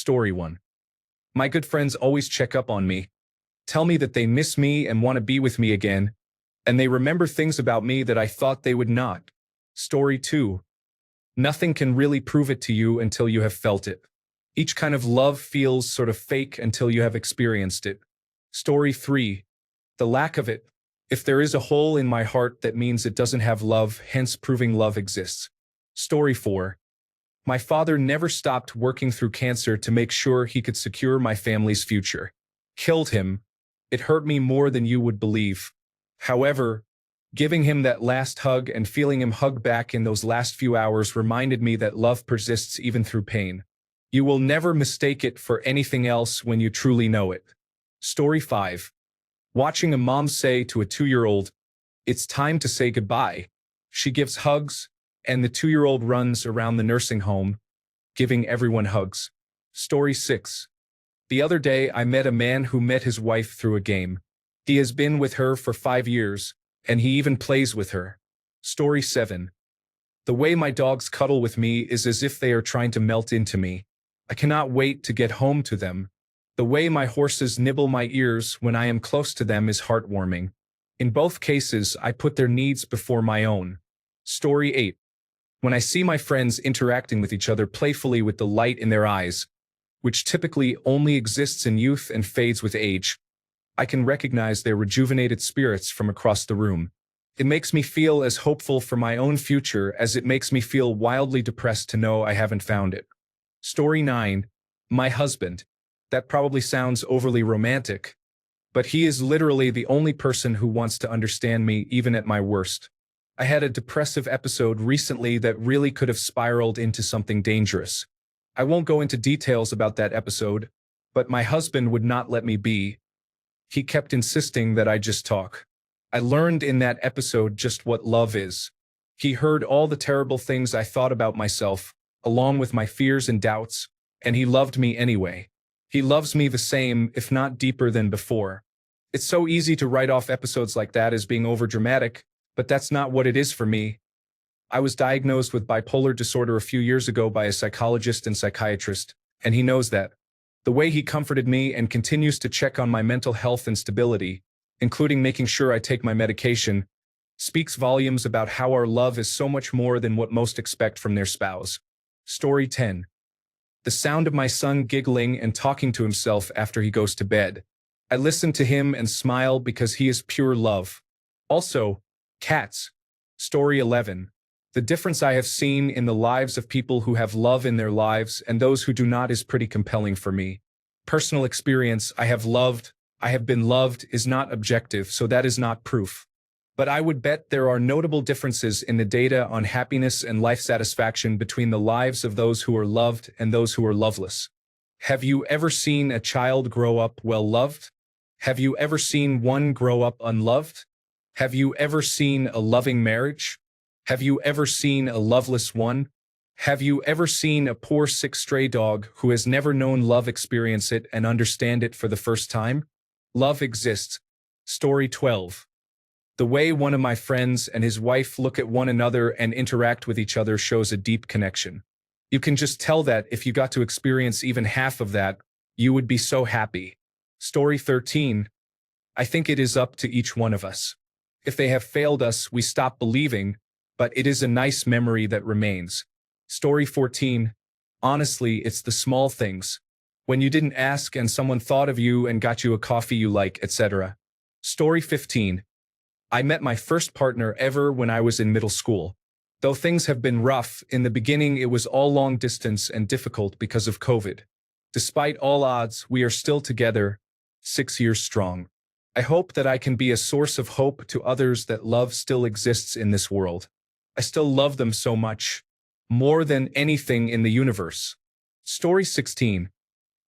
Story 1. My good friends always check up on me, tell me that they miss me and want to be with me again, and they remember things about me that I thought they would not. Story 2. Nothing can really prove it to you until you have felt it. Each kind of love feels sort of fake until you have experienced it. Story 3. The lack of it. If there is a hole in my heart, that means it doesn't have love, hence proving love exists. Story 4. My father never stopped working through cancer to make sure he could secure my family's future. Killed him. It hurt me more than you would believe. However, giving him that last hug and feeling him hug back in those last few hours reminded me that love persists even through pain. You will never mistake it for anything else when you truly know it. Story 5. Watching a mom say to a 2-year-old, "It's time to say goodbye." She gives hugs, and the 2-year-old runs around the nursing home, giving everyone hugs. Story 6. The other day, I met a man who met his wife through a game. He has been with her for 5 years, and he even plays with her. Story 7. The way my dogs cuddle with me is as if they are trying to melt into me. I cannot wait to get home to them. The way my horses nibble my ears when I am close to them is heartwarming. In both cases, I put their needs before my own. Story 8. When I see my friends interacting with each other playfully with the light in their eyes, which typically only exists in youth and fades with age, I can recognize their rejuvenated spirits from across the room. It makes me feel as hopeful for my own future as it makes me feel wildly depressed to know I haven't found it. Story 9. My husband. That probably sounds overly romantic, but he is literally the only person who wants to understand me even at my worst. I had a depressive episode recently that really could have spiraled into something dangerous. I won't go into details about that episode, but my husband would not let me be. He kept insisting that I just talk. I learned in that episode just what love is. He heard all the terrible things I thought about myself, along with my fears and doubts, and he loved me anyway. He loves me the same, if not deeper than before. It's so easy to write off episodes like that as being overdramatic, but that's not what it is for me. I was diagnosed with bipolar disorder a few years ago by a psychologist and psychiatrist, and he knows that. The way he comforted me and continues to check on my mental health and stability, including making sure I take my medication, speaks volumes about how our love is so much more than what most expect from their spouse. Story 10. The sound of my son giggling and talking to himself after he goes to bed. I listen to him and smile because he is pure love. Also, cats. Story 11. The difference I have seen in the lives of people who have love in their lives and those who do not is pretty compelling for me. Personal experience, I have been loved, is not objective, so that is not proof. But I would bet there are notable differences in the data on happiness and life satisfaction between the lives of those who are loved and those who are loveless. Have you ever seen a child grow up well-loved? Have you ever seen one grow up unloved? Have you ever seen a loving marriage? Have you ever seen a loveless one? Have you ever seen a poor sick stray dog who has never known love experience it and understand it for the first time? Love exists. Story 12. The way one of my friends and his wife look at one another and interact with each other shows a deep connection. You can just tell that if you got to experience even half of that, you would be so happy. Story 13. I think it is up to each one of us. If they have failed us, we stop believing, but it is a nice memory that remains. Story 14. Honestly, it's the small things. When you didn't ask and someone thought of you and got you a coffee you like, etc. Story 15. I met my first partner ever when I was in middle school. Though things have been rough, in the beginning it was all long distance and difficult because of COVID. Despite all odds, we are still together, 6 years strong. I hope that I can be a source of hope to others that love still exists in this world. I still love them so much, more than anything in the universe. Story 16.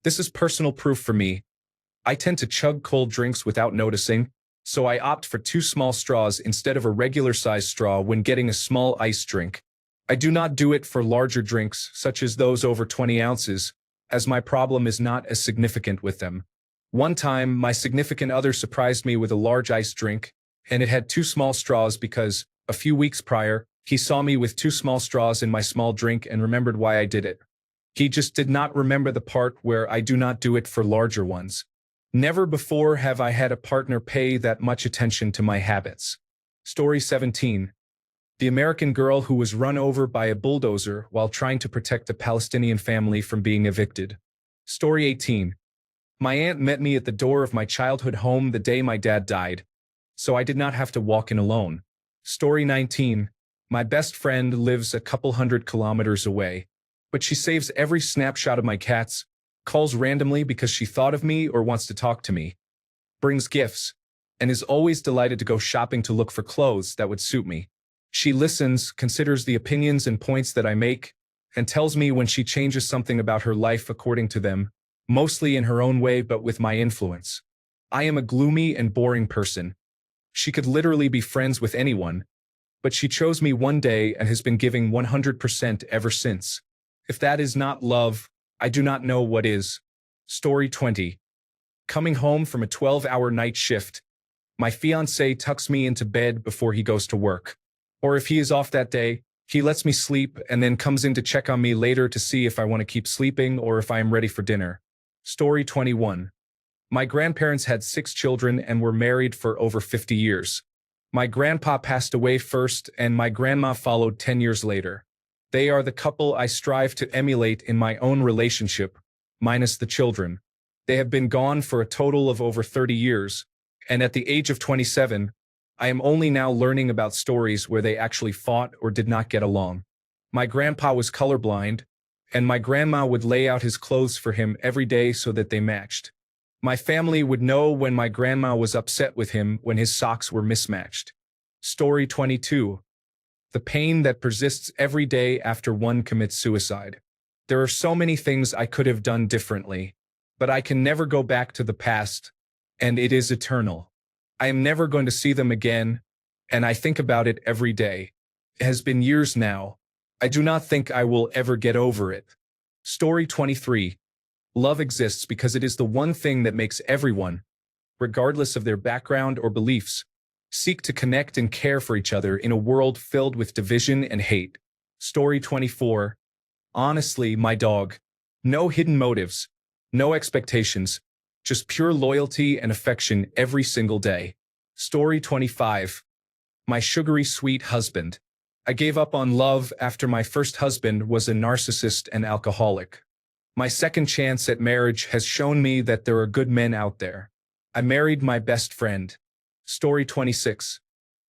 This is personal proof for me. I tend to chug cold drinks without noticing, so I opt for 2 small straws instead of a regular-sized straw when getting a small iced drink. I do not do it for larger drinks, such as those over 20 ounces, as my problem is not as significant with them. One time, my significant other surprised me with a large iced drink, and it had 2 small straws because, a few weeks prior, he saw me with 2 small straws in my small drink and remembered why I did it. He just did not remember the part where I do not do it for larger ones. Never before have I had a partner pay that much attention to my habits. Story 17. The American girl who was run over by a bulldozer while trying to protect a Palestinian family from being evicted. Story 18. My aunt met me at the door of my childhood home the day my dad died, so I did not have to walk in alone. Story 19. My best friend lives a couple 100 kilometers away, but she saves every snapshot of my cats, calls randomly because she thought of me or wants to talk to me, brings gifts, and is always delighted to go shopping to look for clothes that would suit me. She listens, considers the opinions and points that I make, and tells me when she changes something about her life according to them, mostly in her own way but with my influence. I am a gloomy and boring person. She could literally be friends with anyone, but she chose me one day and has been giving 100% ever since. If that is not love, I do not know what is. Story 20. Coming home from a 12-hour night shift, my fiancé tucks me into bed before he goes to work. Or if he is off that day, he lets me sleep and then comes in to check on me later to see if I want to keep sleeping or if I am ready for dinner. Story 21. My grandparents had 6 children and were married for over 50 years. My grandpa passed away first and my grandma followed 10 years later. They are the couple I strive to emulate in my own relationship, minus the children. They have been gone for a total of over 30 years, and at the age of 27, I am only now learning about stories where they actually fought or did not get along. My grandpa was colorblind, and my grandma would lay out his clothes for him every day so that they matched. My family would know when my grandma was upset with him when his socks were mismatched. Story 22. The pain that persists every day after one commits suicide. There are so many things I could have done differently, but I can never go back to the past, and it is eternal. I am never going to see them again, and I think about it every day. It has been years now. I do not think I will ever get over it. Story 23. Love exists because it is the one thing that makes everyone, regardless of their background or beliefs, seek to connect and care for each other in a world filled with division and hate. Story 24. Honestly, my dog. No hidden motives, no expectations, just pure loyalty and affection every single day. Story 25. My sugary sweet husband. I gave up on love after my first husband was a narcissist and alcoholic. My second chance at marriage has shown me that there are good men out there. I married my best friend. Story 26.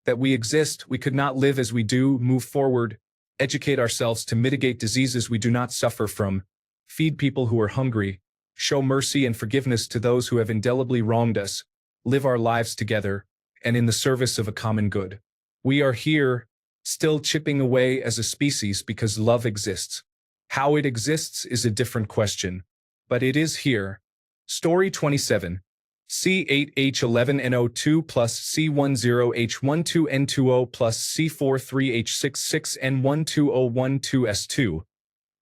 That we exist, we could not live as we do, move forward, educate ourselves to mitigate diseases we do not suffer from, feed people who are hungry, show mercy and forgiveness to those who have indelibly wronged us, live our lives together, and in the service of a common good. We are here, still chipping away as a species because love exists. How it exists is a different question, but it is here. Story 27. C8H11NO2 plus C10H12N20 plus C43H66N12012S2.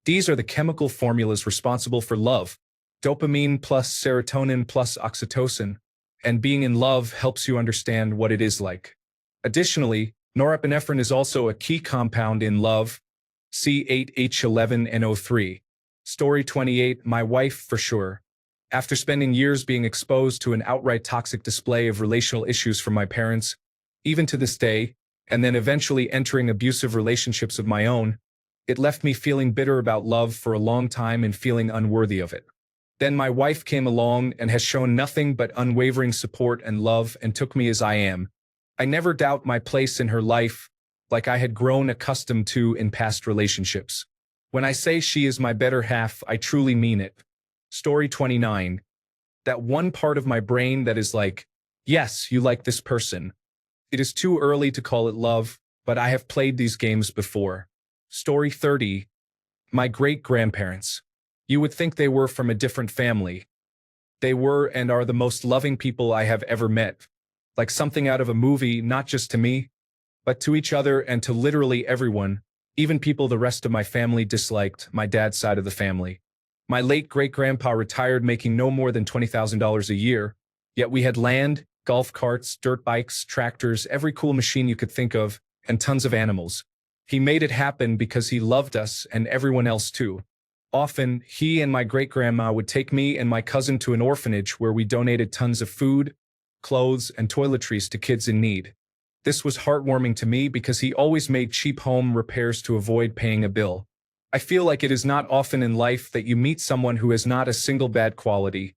These are the chemical formulas responsible for love. Dopamine plus serotonin plus oxytocin, and being in love helps you understand what it is like. Additionally, norepinephrine is also a key compound in love, C8H11NO3. Story 28. My wife for sure. After spending years being exposed to an outright toxic display of relational issues from my parents, even to this day, and then eventually entering abusive relationships of my own, it left me feeling bitter about love for a long time and feeling unworthy of it. Then my wife came along and has shown nothing but unwavering support and love and took me as I am. I never doubt my place in her life, like I had grown accustomed to in past relationships. When I say she is my better half, I truly mean it. Story 29. That one part of my brain that is like, yes, you like this person. It is too early to call it love, but I have played these games before. Story 30. My great-grandparents. You would think they were from a different family. They were and are the most loving people I have ever met. Like something out of a movie, not just to me, but to each other and to literally everyone, even people the rest of my family disliked, my dad's side of the family. My late great-grandpa retired making no more than $20,000 a year, yet we had land, golf carts, dirt bikes, tractors, every cool machine you could think of, and tons of animals. He made it happen because he loved us and everyone else too. Often, he and my great-grandma would take me and my cousin to an orphanage where we donated tons of food, clothes, and toiletries to kids in need. This was heartwarming to me because he always made cheap home repairs to avoid paying a bill. I feel like it is not often in life that you meet someone who has not a single bad quality,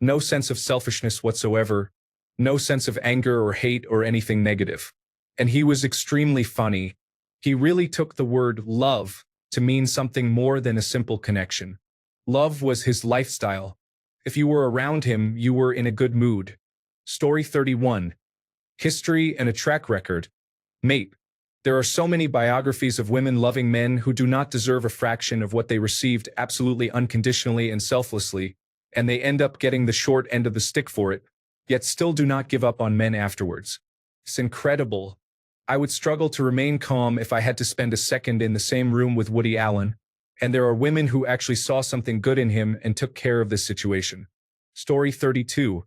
no sense of selfishness whatsoever, no sense of anger or hate or anything negative. And he was extremely funny. He really took the word love to mean something more than a simple connection. Love was his lifestyle. If you were around him, you were in a good mood. Story 31. History and a track record. Mate, there are so many biographies of women loving men who do not deserve a fraction of what they received absolutely unconditionally and selflessly, and they end up getting the short end of the stick for it, yet still do not give up on men afterwards. It's incredible. I would struggle to remain calm if I had to spend a second in the same room with Woody Allen, and there are women who actually saw something good in him and took care of this situation. Story 32.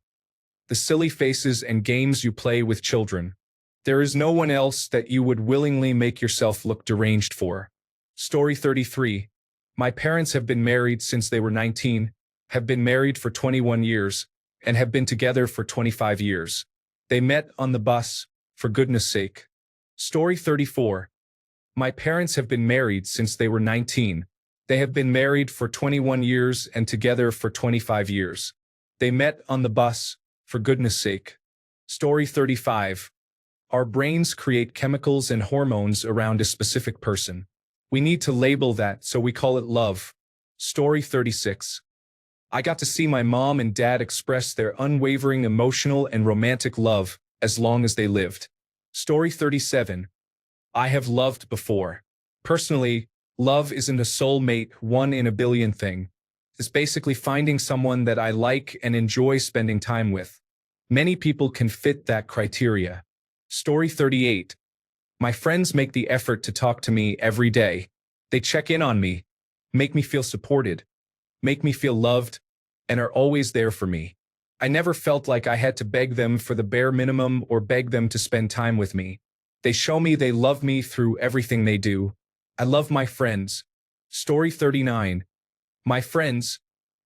The silly faces and games you play with children. There is no one else that you would willingly make yourself look deranged for. Story 33. My parents have been married since they were 19, have been married for 21 years, and have been together for 25 years. They met on the bus, for goodness sake. Story 34. My parents have been married since they were 19. They have been married for 21 years and together for 25 years. They met on the bus, for goodness sake. Story 35. Our brains create chemicals and hormones around a specific person. We need to label that, so we call it love. Story 36. I got to see my mom and dad express their unwavering emotional and romantic love as long as they lived. Story 37. I have loved before. Personally, love isn't a soulmate, one in a billion thing. It's basically finding someone that I like and enjoy spending time with. Many people can fit that criteria. Story 38. My friends make the effort to talk to me every day. They check in on me, make me feel supported, make me feel loved, and are always there for me. I never felt like I had to beg them for the bare minimum or beg them to spend time with me. They show me they love me through everything they do. I love my friends. Story 39. My friends,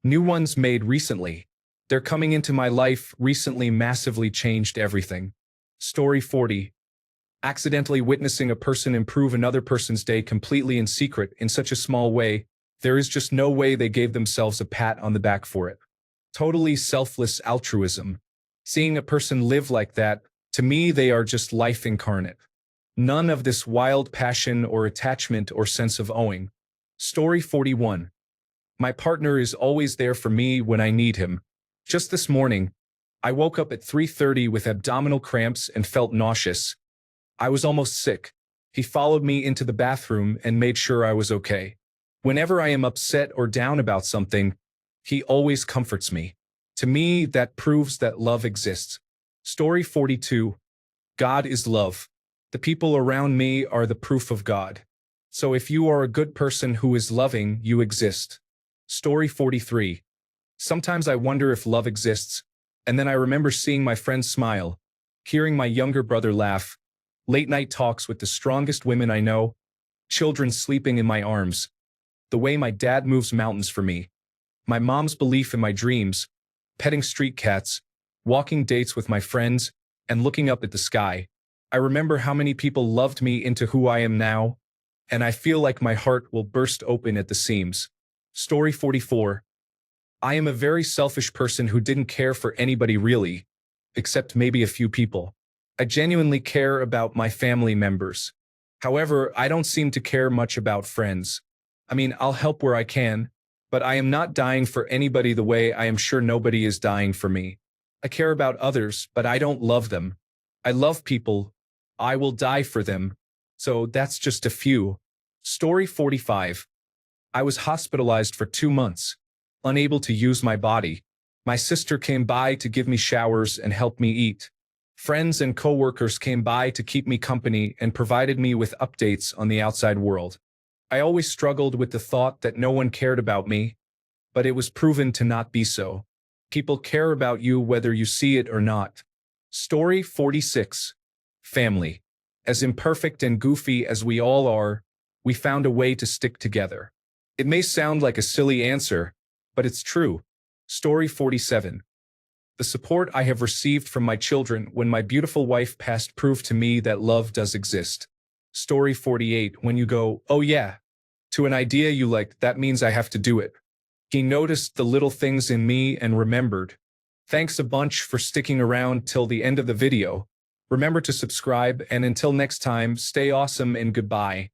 new ones made recently. Their coming into my life recently massively changed everything. Story 40. Accidentally witnessing a person improve another person's day completely in secret in such a small way, there is just no way they gave themselves a pat on the back for it. Totally selfless altruism. Seeing a person live like that, to me they are just life incarnate. None of this wild passion or attachment or sense of owing. Story 41. My partner is always there for me when I need him. Just this morning, I woke up at 3:30 with abdominal cramps and felt nauseous. I was almost sick. He followed me into the bathroom and made sure I was okay. Whenever I am upset or down about something, he always comforts me. To me, that proves that love exists. Story 42. God is love. The people around me are the proof of God. So if you are a good person who is loving, you exist. Story 43. Sometimes I wonder if love exists, and then I remember seeing my friends smile, hearing my younger brother laugh, late-night talks with the strongest women I know, children sleeping in my arms, the way my dad moves mountains for me, my mom's belief in my dreams, petting street cats, walking dates with my friends, and looking up at the sky. I remember how many people loved me into who I am now, and I feel like my heart will burst open at the seams. Story 44. I am a very selfish person who didn't care for anybody really, except maybe a few people. I genuinely care about my family members. However, I don't seem to care much about friends. I mean, I'll help where I can, but I am not dying for anybody the way I am sure nobody is dying for me. I care about others, but I don't love them. I love people. I will die for them. So that's just a few. Story 45. I was hospitalized for 2 months, unable to use my body. My sister came by to give me showers and help me eat. Friends and coworkers came by to keep me company and provided me with updates on the outside world. I always struggled with the thought that no one cared about me, but it was proven to not be so. People care about you whether you see it or not. Story 46. Family. As imperfect and goofy as we all are, we found a way to stick together. It may sound like a silly answer, but it's true. Story 47. The support I have received from my children when my beautiful wife passed proved to me that love does exist. Story 48. When you go, oh yeah, to an idea you like, that means I have to do it. He noticed the little things in me and remembered. Thanks a bunch for sticking around till the end of the video. Remember to subscribe, and until next time, stay awesome and goodbye.